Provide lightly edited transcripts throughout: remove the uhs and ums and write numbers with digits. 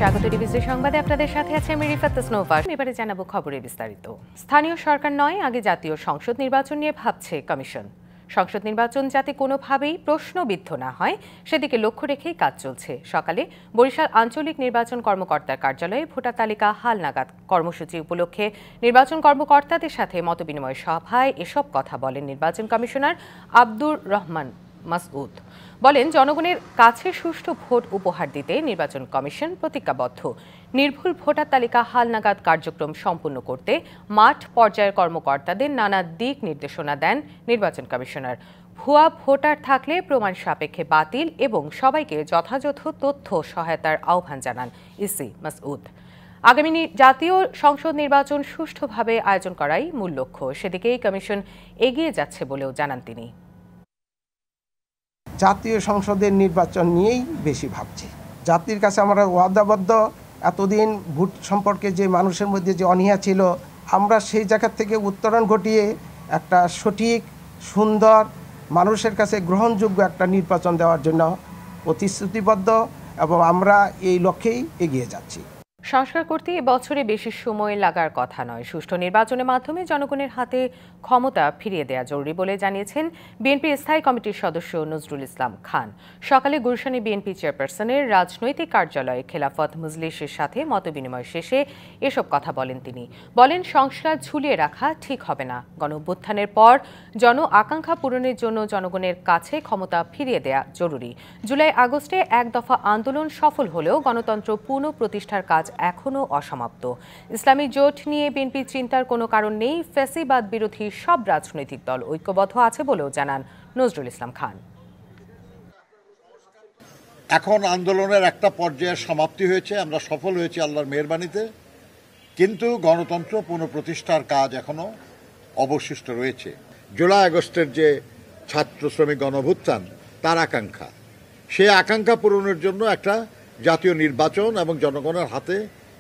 স্বাগত ডিবিসি সংবাদে আপনাদের সাথে আছে আমি রিফাত স্নোফা। এবারে জানাবো খবরের বিস্তারিত। স্থানীয় সরকার নয়, আগে জাতীয় সংসদ নির্বাচন নিয়ে ভাবছে কমিশন। সংসদ নির্বাচন যাতে কোনোভাবেই প্রশ্নবিদ্ধ না হয় সেদিকে লক্ষ্য রেখেই কাজ চলছে। সকালে বরিশাল আঞ্চলিক নির্বাচন কর্মকর্তার কার্যালয়ে ভোটার তালিকা হালনাগাদ কর্মসূচি উপলক্ষে নির্বাচন কর্মকর্তাদের সাথে মতবিনিময় সভায় এসব কথা বলেন নির্বাচন কমিশনার আব্দুর রহমান মাসউদ। বলেন, জনগণের কাছে সুষ্ঠু ভোট উপহার দিতে নির্বাচন কমিশন প্রতিজ্ঞাবদ্ধ। নির্ভুল ভোটার তালিকা হালনাগাদ কার্যক্রম সম্পন্ন করতে মাঠ পর্যায়ের কর্মকর্তাদের নানা দিক নির্দেশনা দেন নির্বাচন কমিশনার। ভুয়া ভোটার থাকলে প্রমাণ সাপেক্ষে বাতিল এবং সবাইকে যথাযথ তথ্য সহায়তার আহ্বান জানান ইসি মাসউদ। আগামী জাতীয় সংসদ নির্বাচন সুষ্ঠুভাবে আয়োজন করাই মূল লক্ষ্য, সেদিকেই কমিশন এগিয়ে যাচ্ছে বলেও জানান তিনি। জাতীয় সংসদের নির্বাচন নিয়েই বেশি ভাবছি। জাতির কাছে আমরা ওয়াদাবদ্ধ। এতদিন ভোট সম্পর্কে যে মানুষের মধ্যে যে অনীহা ছিল, আমরা সেই জায়গা থেকে উত্তরণ ঘটিয়ে একটা সঠিক, সুন্দর, মানুষের কাছে গ্রহণযোগ্য একটা নির্বাচন দেওয়ার জন্য প্রতিশ্রুতিবদ্ধ এবং আমরা এই লক্ষ্যেই এগিয়ে যাচ্ছি। সংস্কার করতে এবছরে বেশি সময় লাগার কথা নয়। সুষ্ঠু নির্বাচনের মাধ্যমে জনগণের হাতে ক্ষমতা ফিরিয়ে দেওয়া জরুরি বলে জানিয়েছেন বিএনপি স্থায়ী কমিটির সদস্য নজরুল ইসলাম খান। সকালে গুলশানে বিএনপি চেয়ারপারসনের রাজনৈতিক কার্যালয়ে খেলাফত মজলিসের সাথে মতবিনিময় শেষে এসব কথা বলেন তিনি। বলেন, সংস্কার ঝুলিয়ে রাখা ঠিক হবে না। গণঅভ্যুত্থানের পর জন আকাঙ্ক্ষা পূরণের জন্য জনগণের কাছে ক্ষমতা ফিরিয়ে দেওয়া জরুরি। জুলাই আগস্টে এক দফা আন্দোলন সফল হলেও গণতন্ত্র পুনঃপ্রতিষ্ঠার কাজ এখনও অসমাপ্ত। ইসলামী জোট নিয়ে বিএনপি চিন্তার কোনো কারণ নেই। ফ্যাসিবাদ বিরোধী সব রাজনৈতিক দল ঐক্যবদ্ধ আছে বলেও জানান নজরুল ইসলাম খান। এখন আন্দোলনের একটা পর্যায়ের সমাপ্তি হয়েছে, আমরা সফল হয়েছি আল্লাহর মেহেরবানিতে, কিন্তু গণতন্ত্র পুনঃপ্রতিষ্ঠার কাজ এখনো অবশিষ্ট রয়েছে। জুলাই আগস্টের যে ছাত্র শ্রমিক গণঅভ্যুত্থান, তার আকাঙ্ক্ষা, সেই আকাঙ্ক্ষা পূরণের জন্য একটা জাতীয় নির্বাচন এবং জনগণের হাতে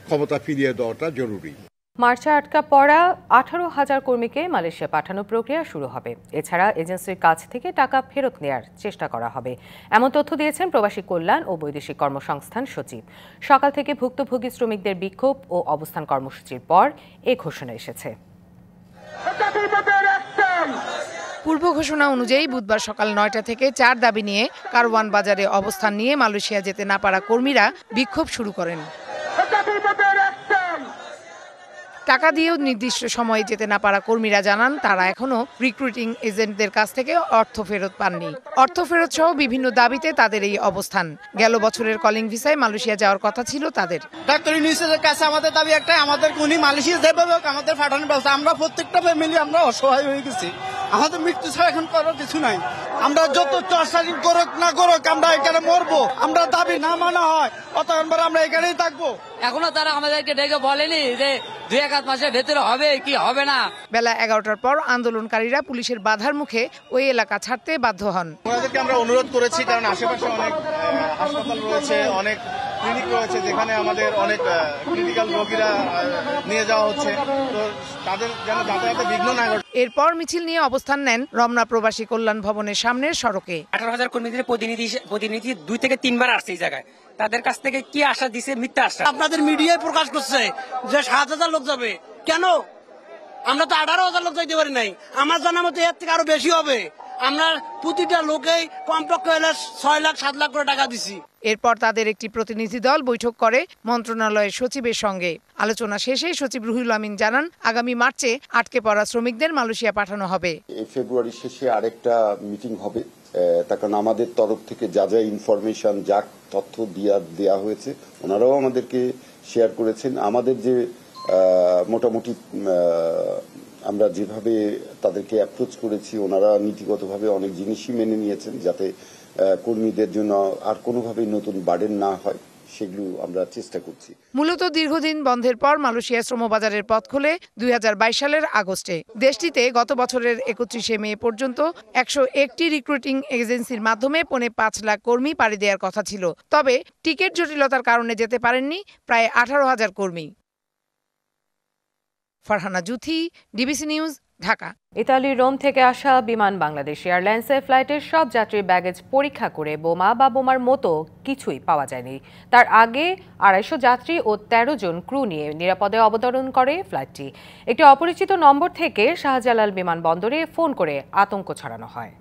ক্ষমতা ফিরিয়ে দেওয়াটা জরুরি। মার্চে আটকা পড়া 18,000 কর্মীকে মালয়েশিয়া পাঠানোর প্রক্রিয়া শুরু হবে। এছাড়া এজেন্সির কাছ থেকে টাকা ফেরত নেয়ার চেষ্টা করা হবে, এমন তথ্য দিয়েছেন প্রবাসী কল্যাণ ও বৈদেশিক কর্মসংস্থান সচিব। সকাল থেকে ভুক্তভোগী শ্রমিকদের বিক্ষোভ ও অবস্থান কর্মসূচির পর এ ঘোষণা এসেছে। পূর্ব ঘোষণা অনুযায়ী বুধবার সকাল 9টা থেকে 4 দাবি নিয়ে কারওয়ান বাজারে অবস্থান নিয়ে মালয়েশিয়া যেতে না পারা কর্মীরা বিক্ষোভ শুরু করেন। টাকা দিয়েও নির্দিষ্ট সময়ে যেতে না পারা কর্মীরা জানান, তারা এখনো রিক্রুটিং এজেন্টদের কাছ থেকে অর্থ ফেরত পাননি। অর্থ ফেরত সহ বিভিন্ন দাবিতে তাদের এই অবস্থান। গেল বছরের কলিং ভিসায় মালয়েশিয়া যাওয়ার কথা ছিল তাদের। ডাক্তার ইউনিসেফের কাছে আমাদের দাবি একটাই, আমাদের উনি মালয়েশিয়া যেভাবে আমাদের পাঠানোর ব্যবস্থা। আমরা প্রত্যেকটা ফ্যামিলি আমরা অসহায় হয়ে গেছি। আমাদের মৃত্যু ছাড়া এখন করার কিছু নাই। আমরা যত চর্চারিং করুক না করুক, আমরা এখানে মরবো। আমরা দাবি না মানা হয় অতবার আমরা এখানেই থাকবো। এখনো তারা আমাদেরকে ডেকে বলেনি যে 2-1 মাসের ভেতরে হবে কি হবে না। বেলা 11টার পর আন্দোলনকারীরা পুলিশের বাধার মুখে ওই এলাকা ছাড়তে বাধ্য হন। ওনাদেরকে আমরা অনুরোধ করেছি, কারণ আশেপাশে অনেক হাসপাতাল রয়েছে, অনেক ক্লিনিক রয়েছে, যেখানে আমাদের অনেক ক্রিটিক্যাল রোগীরা নিয়ে যাওয়া হচ্ছে, তো তাদের যেন যাতায়াতে বিঘ্ন না ঘটে। এরপর মিছিল নিয়ে অবস্থান নেন রমনা প্রবাসী কল্যাণ ভবনের সামনের সড়কে। 18,000 কর্মীদের প্রতিনিধি 2 থেকে 3 বার আসছে এই জায়গায়। তাদের কাছ থেকে কি আশা দিছে? মিথ্যা আশা। আপনাদের মিডিয়ায় প্রকাশ করছে যে 7,000 লোক যাবে। কেন? আমরা তো 18,000 লোক যাইতে পারি নাই। আমার জানা মতো এর থেকে আরো বেশি হবে। আমরা প্রতিটা লোকেই কমপক্ষে 6 লাখ 7 লাখ করে টাকা দিছি। এরপর তাদের একটি প্রতিনিধি দল বৈঠক করে মন্ত্রণালয়ের সচিবের সঙ্গে। আলোচনা শেষে সচিব রুহুল আমিন জানান, আগামী মার্চে আটকে পড়া শ্রমিকদের মালয়েশিয়া পাঠানো হবে। এই ফেব্রুয়ারি শেষে আরেকটা মিটিং হবে, তার কারণ আমাদের তরফ থেকে যা যা ইনফরমেশন, যা তথ্য দেওয়া হয়েছে ওনারাও আমাদেরকে শেয়ার করেছেন। আমাদের যে মোটামুটি আমরা যেভাবে তাদেরকে অ্যাপ্রোচ করেছি, ওনারা নীতিগতভাবে অনেক জিনিসই মেনে নিয়েছেন, যাতে কর্মীদের জন্য আর কোনোভাবেই নতুন বার্ডেন না হয়, সেগুলো আমরা চেষ্টা করছি। মূলত দীর্ঘদিন বন্ধের পর মালয়েশিয়া শ্রমবাজারের পথ খোলে 2022 সালের আগস্টে। দেশটিতে গত বছরের 31শে মে পর্যন্ত 101টি রিক্রুটিং এজেন্সির মাধ্যমে 5.5 লাখ কর্মী পাড়ি দেওয়ার কথা ছিল। তবে টিকিট জটিলতার কারণে যেতে পারেননি প্রায় 18,000 কর্মী। Farhana Juthi, DBC news, Dhaka. ইতালির রোম থেকে আসা বিমান বাংলাদেশ এয়ারলাইন্সের ফ্লাইটের সব যাত্রীর ব্যাগেজ পরীক্ষা করে বোমা বা বোমার মতো কিছুই পাওয়া যায়নি। তার আগে 250 যাত্রী ও 13 জন ক্রু নিয়ে নিরাপদে অবতরণ করে ফ্লাইটটি। একটি অপরিচিত নম্বর থেকে শাহজালাল বিমানবন্দরে ফোন করে আতঙ্ক ছড়ানো হয়।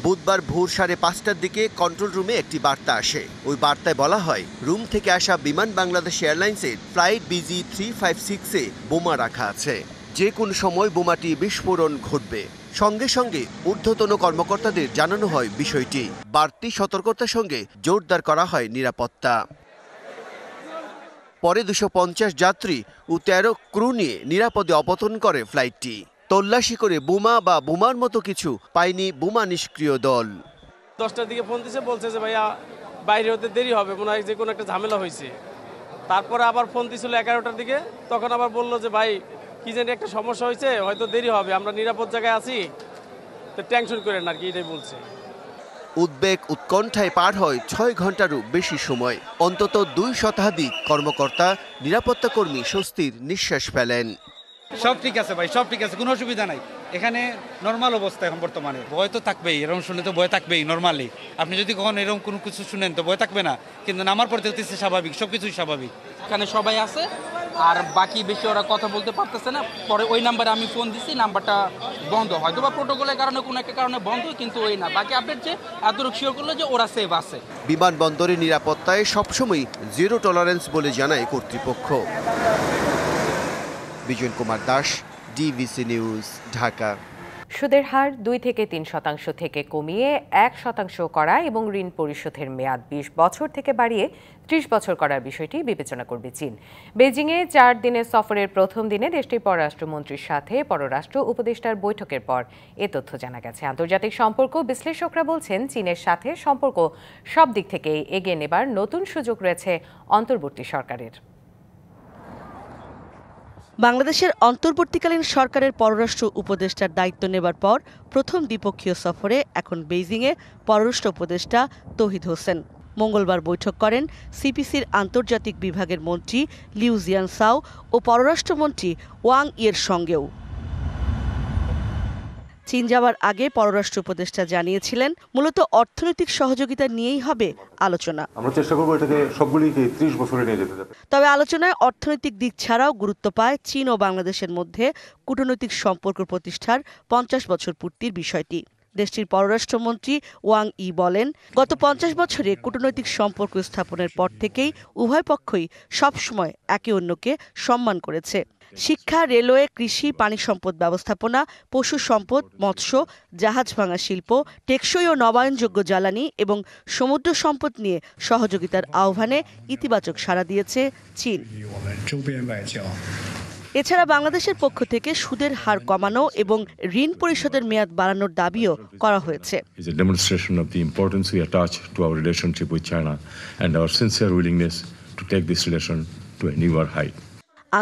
বুধবার ভোর 5:30টার দিকে কন্ট্রোল রুমে একটি বার্তা আসে। ওই বার্তায় বলা হয়, রোম থেকে আসা বিমান বাংলাদেশ এয়ারলাইন্সের ফ্লাইট BG356-এ বোমা রাখা আছে। যে কোনো সময় বোমাটি বিস্ফোরণ ঘটবে। সঙ্গে সঙ্গে ঊর্ধ্বতন কর্মকর্তাদের জানানো হয় বিষয়টি। বাড়তি সতর্কতার সঙ্গে জোরদার করা হয় নিরাপত্তা। পরে 250 যাত্রী ও 13 ক্রু নিয়ে নিরাপদে অবতরণ করে ফ্লাইটটি। তল্লাশি করে বোমা বা বোমার মতো কিছু পায়নি বোমা নিষ্ক্রিয় দল। 10টার দিকে ফোন দিছে, বলছে যে ভাইয়া বাইরে হতে দেরি হবে, মনে হয় যে কোনো একটা ঝামেলা হয়েছে। তারপরে আবার ফোন দিছিল 11টার দিকে, তখন আবার বললো যে ভাই কি জানি একটা সমস্যা হয়েছে, হয়তো দেরি হবে, আমরা নিরাপদ জায়গায় আছি, তো টেনশন করেন আর কি, এটাই বলছে। উদ্বেগ উৎকণ্ঠায় পার হয় 6 ঘন্টারও বেশি সময়। অন্তত 2 শতাধিক কর্মকর্তা, নিরাপত্তা কর্মী স্বস্তির নিঃশ্বাস ফেলেন। সব ঠিক আছে ভাই, সব ঠিক আছে, কোনো অসুবিধা নাই। এখানে নর্মাল অবস্থা এখন বর্তমানে। ভয় তো থাকবেই, এরকম শুনলে তো ভয় থাকবেই নর্মালি। আপনি যদি কখনো এরকম কোনো কিছু শুনেন তো ভয় থাকবে না, কিন্তু নামার পর দেখতেছে স্বাভাবিক, সব কিছুই স্বাভাবিক। এখানে সবাই আছে, আর বাকি বেশি ওরা কথা বলতে পারতেছে না। পরে ওই নাম্বারে আমি ফোন দিছি, নাম্বারটা বন্ধ, হয়তো বা প্রোটোকলের কারণে কোনো একটা কারণে বন্ধ, কিন্তু ওই না। বাকি আপডেট যে এতটুকু শিওর করলো যে ওরা সেভ আছে। বিমানবন্দরের নিরাপত্তায় সবসময় জিরো টলারেন্স বলে জানায় কর্তৃপক্ষ। বিজয় কুমার দাস, DVC নিউজ, ঢাকা। সুদের হার 2 থেকে 3% থেকে কমিয়ে 1% করা এবং ঋণ পরিশোধের মেয়াদ 20 বছর থেকে বাড়িয়ে 30 বছর করার বিষয়টি বিবেচনা করবে চীন। বেজিংয়ে 4 দিনের সফরের প্রথম দিনে দেশটির পররাষ্ট্রমন্ত্রীর সাথে পররাষ্ট্র উপদেষ্টার বৈঠকের পর এ তথ্য জানা গেছে। আন্তর্জাতিক সম্পর্ক বিশ্লেষকরা বলছেন, চীনের সাথে সম্পর্ক সব দিক থেকেই এগিয়ে নেবার নতুন সুযোগ রয়েছে অন্তর্বর্তী সরকারের। বাংলাদেশের অন্তর্বর্তীকালীন সরকারের পররাষ্ট্র উপদেষ্টার দায়িত্ব নেবার পর প্রথম দ্বিপক্ষীয় সফরে এখন বেইজিংয়ে পররাষ্ট্র উপদেষ্টা তৌহিদ হোসেন। মঙ্গলবার বৈঠক করেন সিপিসির আন্তর্জাতিক বিভাগের মন্ত্রী লিউ জিয়ানসাও ও পররাষ্ট্রমন্ত্রী ওয়াং ইয়ের সঙ্গেও। চীন যাওয়ার আগে পররাষ্ট্র উপদেষ্টা জানিয়েছিলেন, মূলত অর্থনৈতিক সহযোগিতা নিয়েই হবে আলোচনা। আমরা চেষ্টা করব এটাকে সবগুলিকে 30 বছরে নিয়ে যেতে। তবে আলোচনায় অর্থনৈতিক দিক ছাড়াও গুরুত্ব পায় চীন ও বাংলাদেশের মধ্যে কূটনৈতিক সম্পর্ক প্রতিষ্ঠার 50 বছর পূর্তির বিষয়টি। দেশটির পররাষ্ট্রমন্ত্রী ওয়াং ই বলেন, গত 50 বছরে কূটনৈতিক সম্পর্ক স্থাপনের পর থেকেই উভয় পক্ষই সবসময় একে অন্যকে সম্মান করেছে। শিক্ষা, রেলওয়ে, কৃষি, পানি সম্পদ ব্যবস্থাপনা, পশু সম্পদ, মৎস্য, জাহাজ ভাঙা শিল্প, টেকসই ও নবায়নযোগ্য জ্বালানি এবং সমুদ্র সম্পদ নিয়ে সহযোগিতার আহ্বানে ইতিবাচক সাড়া দিয়েছে চীন। এছাড়া বাংলাদেশের পক্ষ থেকে সুদের হার কমানো এবং ঋণ পরিশোধের মেয়াদ বাড়ানোর দাবিও করা হয়েছে।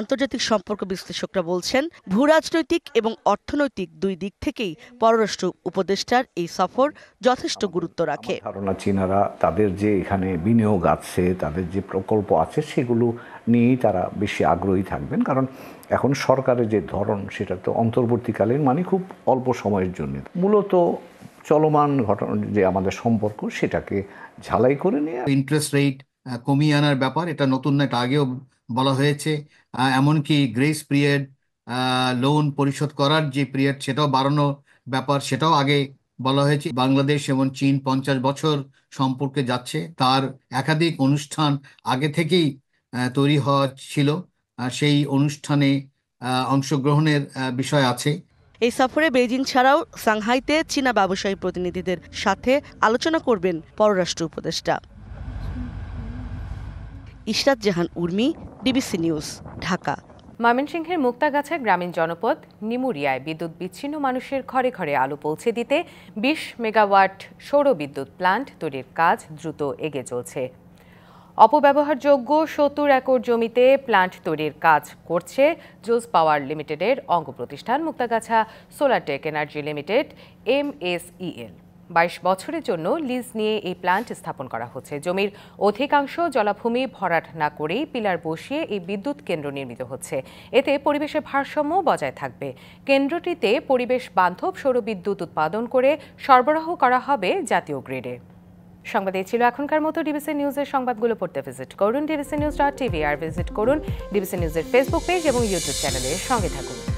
আন্তর্জাতিক সম্পর্ক বিশ্লেষকরা বলছেন, ভূরাজনৈতিক এবং অর্থনৈতিক দুই দিক থেকেই পররাষ্ট্র উপদেষ্টার এই সফর যথেষ্ট গুরুত্ব রাখে। ধারণা চীনারা তাদের যে এখানে বিনিয়োগ আছে, তাদের যে প্রকল্প আছে, সেগুলো নিয়েই তারা বেশি আগ্রহী থাকবেন। কারণ এখন সরকারের যে ধরন, সেটা তো অন্তর্বর্তীকালীন, মানে খুব অল্প সময়ের জন্য। মূলত চলমান ঘটনা যে আমাদের সম্পর্ক, সেটাকে ঝালাই করে নিয়ে ইন্টারেস্ট রেট কমিয়ে আনার ব্যাপার, এটা নতুন না, এটা আগেও বলা হয়েছে। এমনকি গ্রেস পিরিয়ড, লোন পরিশোধ করার যে পিরিয়ড, সেটাও বাড়ানো ব্যাপার, সেটাও আগে বলা হয়েছে। বাংলাদেশ এবং চীন 50 বছর সম্পর্কে যাচ্ছে, তার একাধিক অনুষ্ঠান আগে থেকেই তৈরি হওয়া ছিল। সেই অনুষ্ঠানে অংশগ্রহণের বিষয় আছে। এই সফরে বেইজিং ছাড়াও সাংহাইতে চীনা ব্যবসায়ী প্রতিনিধিদের সাথে আলোচনা করবেন পররাষ্ট্র উপদেষ্টা। ইশরাত জাহান উর্মি, ডিবিসি নিউজ, ঢাকা। ময়মনসিংহের মুক্তাগাছা গ্রামীণ জনপদ নিমুরিয়ায় বিদ্যুৎ বিচ্ছিন্ন মানুষের ঘরে ঘরে আলো পৌঁছে দিতে 20 মেগাওয়াট সৌর বিদ্যুৎ প্লান্ট তৈরির কাজ দ্রুত এগিয়ে চলছে। অপব্যবহারযোগ্য 70 একর জমিতে প্লান্ট তৈরির কাজ করছে জোস পাওয়ার লিমিটেডের অঙ্গ প্রতিষ্ঠান Muktagacha solar tech energy limited MSEL। 22 বছরের জন্য লিজ নিয়ে এই প্ল্যান্ট স্থাপন করা হচ্ছে। জমির অধিকাংশ জলাভূমি ভরাট না করেই পিলার বসিয়ে এই বিদ্যুৎ কেন্দ্র নির্মিত হচ্ছে। এতে পরিবেশের ভারসাম্য বজায় থাকবে। কেন্দ্রটিতে পরিবেশ বান্ধব সৌরবিদ্যুৎ উৎপাদন করে সরবরাহ করা হবে জাতীয় গ্রিডে। সংবাদ এই ছিল এখনকার মতো। ডিবিসি নিউজের সংবাদগুলো পড়তে ভিজিট করুন dbcnews.tv আর ভিজিট করুন ডিবিসি নিউজের ফেসবুক পেজ এবং ইউটিউব চ্যানেলের সঙ্গে থাকুন।